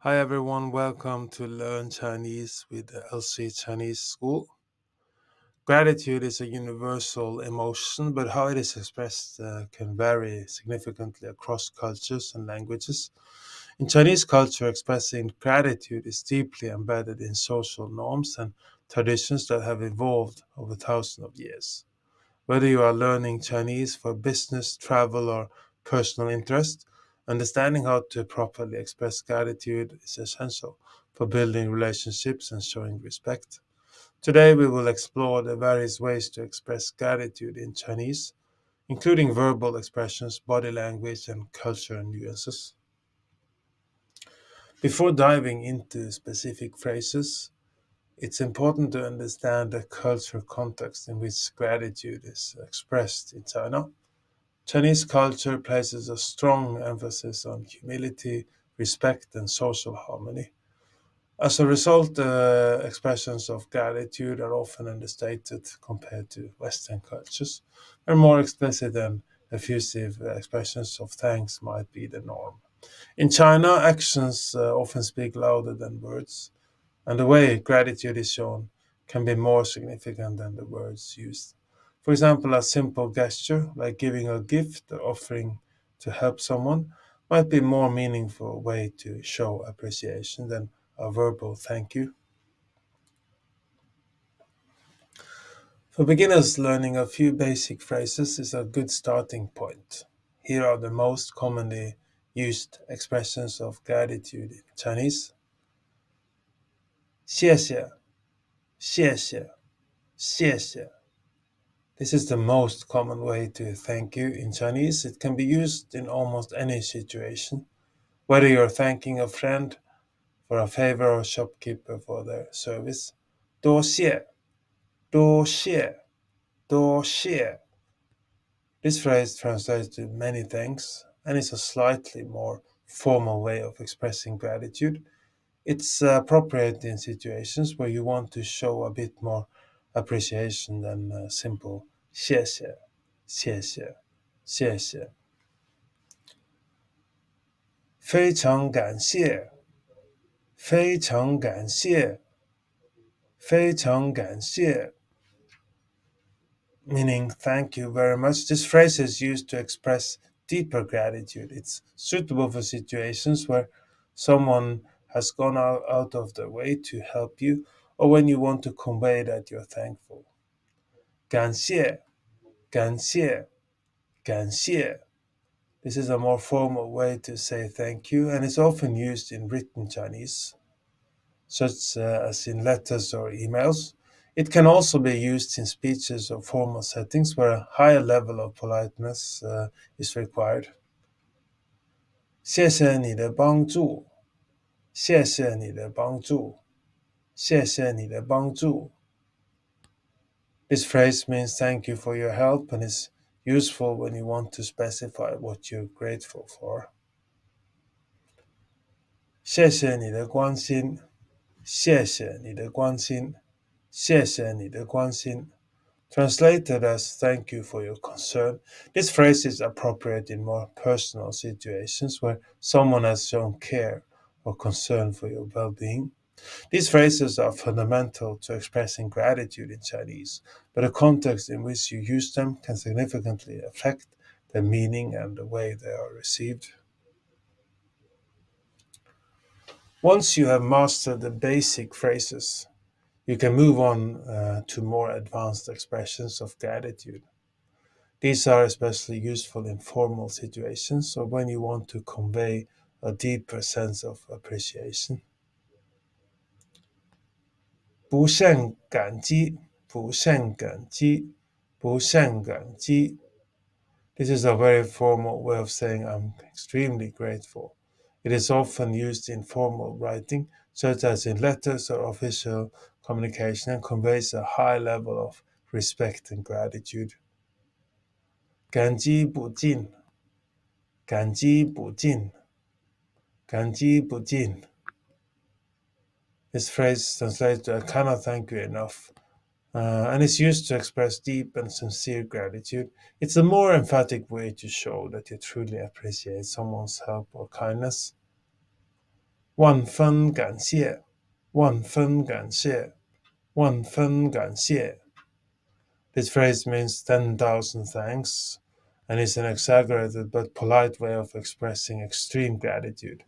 Hi everyone, welcome to Learn Chinese with the LC Chinese School. Gratitude is a universal emotion, but how it is expressed can vary significantly across cultures and languages. In Chinese culture, expressing gratitude is deeply embedded in social norms and traditions that have evolved over thousands of years. Whether you are learning Chinese for business, travel, or personal interest, understanding how to properly express gratitude is essential for building relationships and showing respect. Today, we will explore the various ways to express gratitude in Chinese, including verbal expressions, body language, and cultural nuances. Before diving into specific phrases, it's important to understand the cultural context in which gratitude is expressed in China. Chinese culture places a strong emphasis on humility, respect, and social harmony. As a result, expressions of gratitude are often understated compared to Western cultures, where more explicit and effusive expressions of thanks might be the norm. In China, actions often speak louder than words, and the way gratitude is shown can be more significant than the words used. For example, a simple gesture like giving a gift or offering to help someone might be a more meaningful way to show appreciation than a verbal thank you. For beginners, learning a few basic phrases is a good starting point. Here are the most commonly used expressions of gratitude in Chinese. 谢谢,谢谢,谢谢. This is the most common way to thank you in Chinese. It can be used in almost any situation, whether you're thanking a friend for a favor or a shopkeeper for their service. 多谢,多谢,多谢. This phrase translates to many thanks and is a slightly more formal way of expressing gratitude. It's appropriate in situations where you want to show a bit more appreciation than simple 谢谢,谢谢,谢谢. 非常感谢,非常感谢,非常感谢, meaning thank you very much. This phrase is used to express deeper gratitude. It's suitable for situations where someone has gone out of their way to help you or when you want to convey that you're thankful. 感谢,感谢,感谢. This is a more formal way to say thank you and is often used in written Chinese, such as in letters or emails. It can also be used in speeches or formal settings where a higher level of politeness is required. 谢谢你的帮助,谢谢你的帮助,谢谢你的帮助. This phrase means thank you for your help and is useful when you want to specify what you're grateful for. 谢谢你的关心,谢谢你的关心,谢谢你的关心. Translated as thank you for your concern, this phrase is appropriate in more personal situations where someone has shown care or concern for your well being. These phrases are fundamental to expressing gratitude in Chinese, but the context in which you use them can significantly affect their meaning and the way they are received. Once you have mastered the basic phrases, you can move on to more advanced expressions of gratitude. These are especially useful in formal situations or when you want to convey a deeper sense of appreciation. 不胜感激,不胜感激,不胜感激. This is a very formal way of saying I'm extremely grateful. It is often used in formal writing, such as in letters or official communication, and conveys a high level of respect and gratitude. 感激不尽,感激不尽,感激不尽. This phrase translates to I cannot thank you enough, and is used to express deep and sincere gratitude. It's a more emphatic way to show that you truly appreciate someone's help or kindness. 万分感谢，万分感谢，万分感谢. This phrase means 10,000 thanks and is an exaggerated but polite way of expressing extreme gratitude.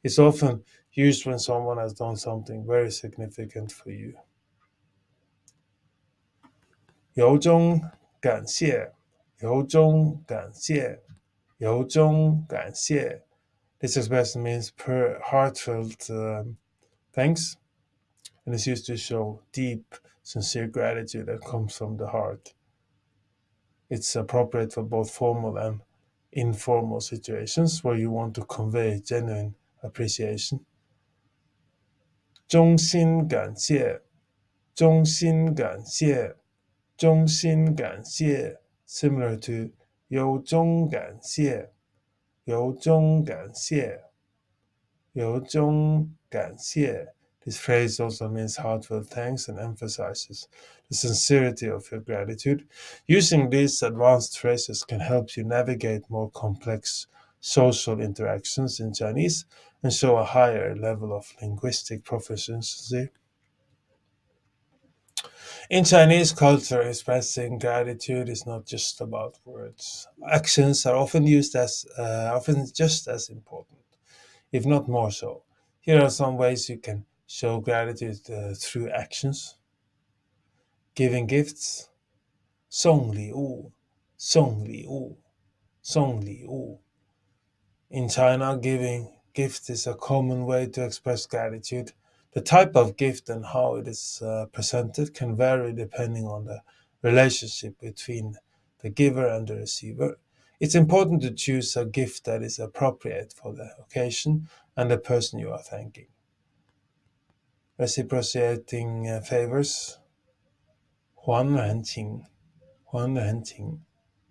It's often used when someone has done something very significant for you. 由衷感谢，由衷感谢，由衷感谢. This expression means heartfelt thanks and is used to show deep, sincere gratitude that comes from the heart. It's appropriate for both formal and informal situations where you want to convey genuine appreciation. 衷心感谢，衷心感谢，衷心感谢, similar to 由衷感谢，由衷感谢，由衷感谢. This phrase also means heartfelt thanks and emphasizes the sincerity of your gratitude. Using these advanced phrases can help you navigate more complex social interactions in Chinese and show a higher level of linguistic proficiency. In Chinese culture, expressing gratitude is not just about words. Actions are often just as important, if not more so. Here are some ways you can show gratitude through actions: giving gifts, 送礼物,送礼物,送礼物. In China, giving gifts is a common way to express gratitude. The type of gift and how it is presented can vary depending on the relationship between the giver and the receiver. It's important to choose a gift that is appropriate for the occasion and the person you are thanking. Reciprocating favors, 还人情,还人情,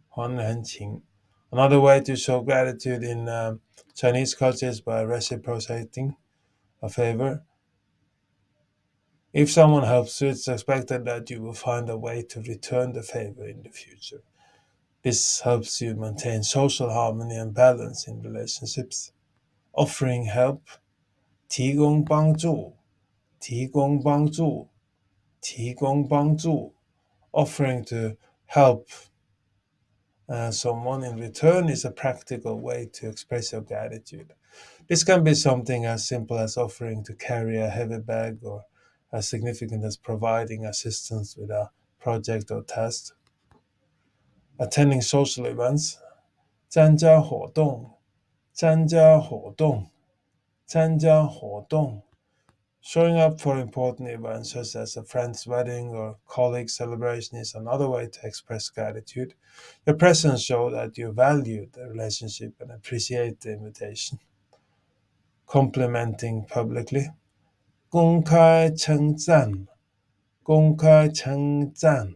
还人情. Another way to show gratitude in Chinese culture is by reciprocating a favor. If someone helps you, it's expected that you will find a way to return the favor in the future. This helps you maintain social harmony and balance in relationships. Offering help, 提供帮助,提供帮助,提供帮助. Offering to help someone in return is a practical way to express your gratitude. This can be something as simple as offering to carry a heavy bag or as significant as providing assistance with a project or task. Attending social events, 参加活动,参加活动,参加活动. Showing up for important events such as a friend's wedding or colleague celebration is another way to express gratitude. Your presence shows that you value the relationship and appreciate the invitation. Complimenting publicly, 公开称赞,公开称赞,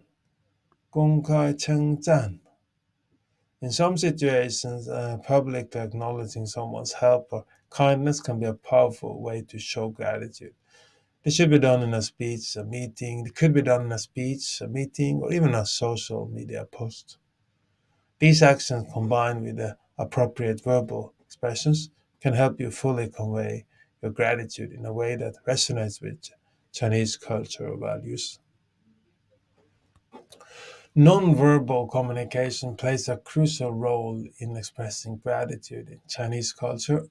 公开称赞. In some situations, public acknowledging someone's help or kindness can be a powerful way to show gratitude. This should be done in a speech, a meeting. It could be done in a speech, a meeting, or even a social media post. These actions, combined with the appropriate verbal expressions, can help you fully convey your gratitude in a way that resonates with Chinese cultural values. Nonverbal communication plays a crucial role in expressing gratitude in Chinese culture.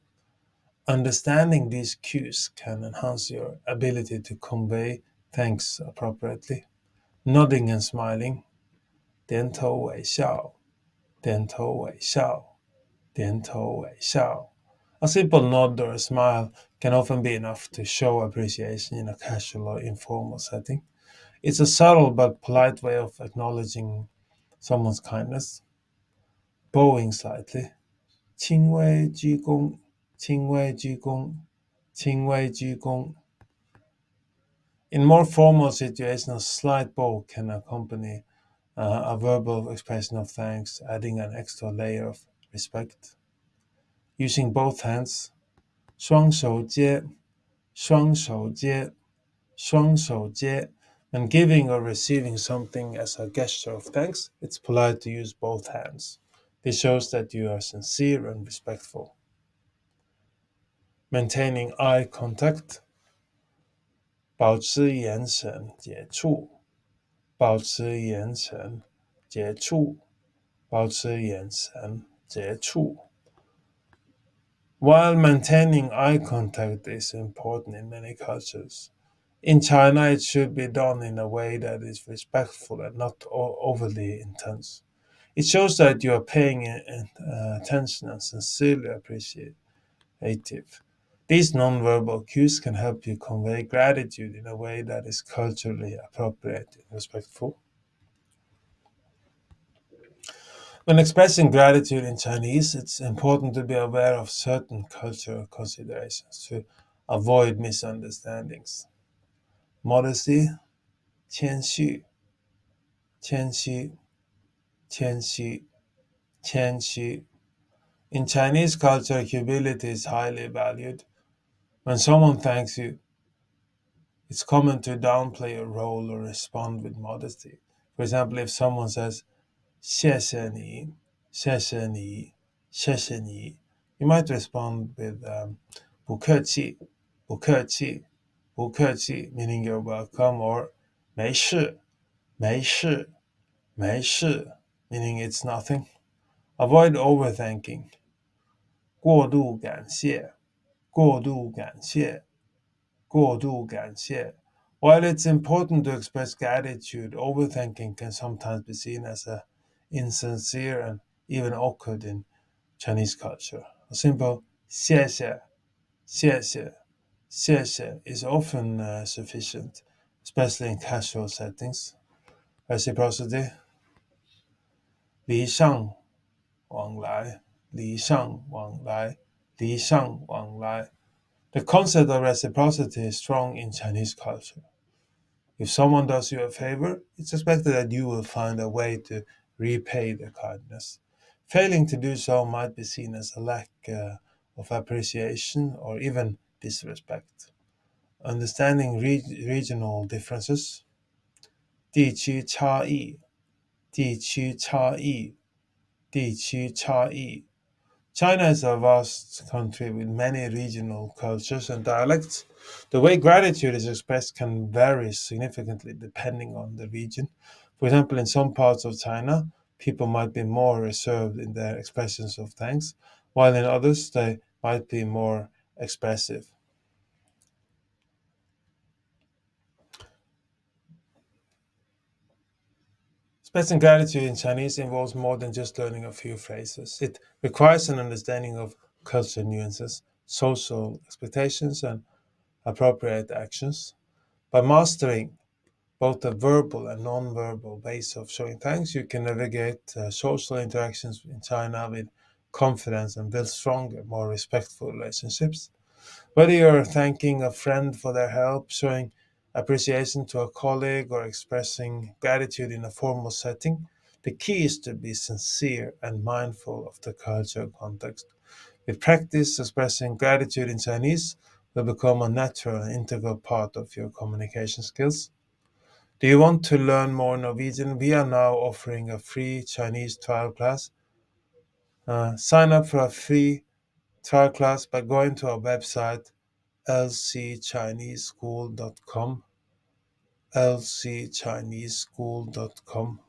Understanding these cues can enhance your ability to convey thanks appropriately. Nodding and smiling, 点头微笑,点头微笑,点头微笑. A simple nod or a smile can often be enough to show appreciation in a casual or informal setting. It's a subtle but polite way of acknowledging someone's kindness. Bowing slightly, 轻微鞠躬,轻微鞠躬,轻微鞠躬. In more formal situations, a slight bow can accompany a verbal expression of thanks, adding an extra layer of respect. Using both hands, 双手接,双手接,双手接. When giving or receiving something as a gesture of thanks, it's polite to use both hands. This shows that you are sincere and respectful. maintaining eye contact, 保持眼神接触，保持眼神接触，保持眼神接触。While maintaining eye contact is important in many cultures, in China it should be done in a way that is respectful and not overly intense. It shows that you are paying attention and sincerely appreciative. These nonverbal cues can help you convey gratitude in a way that is culturally appropriate and respectful. When expressing gratitude in Chinese, it's important to be aware of certain cultural considerations to avoid misunderstandings. Modesty, 谦虚,谦虚,谦虚,谦虚. In Chinese culture, humility is highly valued. When someone thanks you, it's common to downplay a role or respond with modesty. For example, if someone says, 谢谢你,谢谢你,谢谢你, you might respond with 不客气,不客气,不客气, meaning you're welcome, or 没事,没事,没事, meaning it's nothing. Avoid overthinking. 过度感谢,过度感谢,过度感谢. While it's important to express gratitude, overthinking can sometimes be seen as insincere and even awkward in Chinese culture. A simple 谢谢,谢谢,谢谢 is often sufficient, especially in casual settings. Reciprocity, 礼尚往来,礼尚往来,礼尚往来. The concept of reciprocity is strong in Chinese culture. If someone does you a favor, it's expected that you will find a way to repay the kindness. Failing to do so might be seen as a lack of appreciation or even disrespect. Understanding regional differences, 地区差异,地区差异,地区差异. China is a vast country with many regional cultures and dialects. The way gratitude is expressed can vary significantly depending on the region. For example, in some parts of China, people might be more reserved in their expressions of thanks, while in others, they might be more expressive. Expressing gratitude in Chinese involves more than just learning a few phrases. It requires an understanding of cultural nuances, social expectations, and appropriate actions. By mastering both the verbal and non-verbal ways of showing thanks, you can navigate social interactions in China with confidence and build stronger, more respectful relationships. Whether you're thanking a friend for their help, showing appreciation to a colleague, or expressing gratitude in a formal setting, the key is to be sincere and mindful of the cultural context. With practice, expressing gratitude in Chinese will become a natural and integral part of your communication skills. Do you want to learn more Norwegian? We are now offering a free Chinese trial class. Sign up for a free trial class by going to our website lcchineseschool.com lcchineseschool.com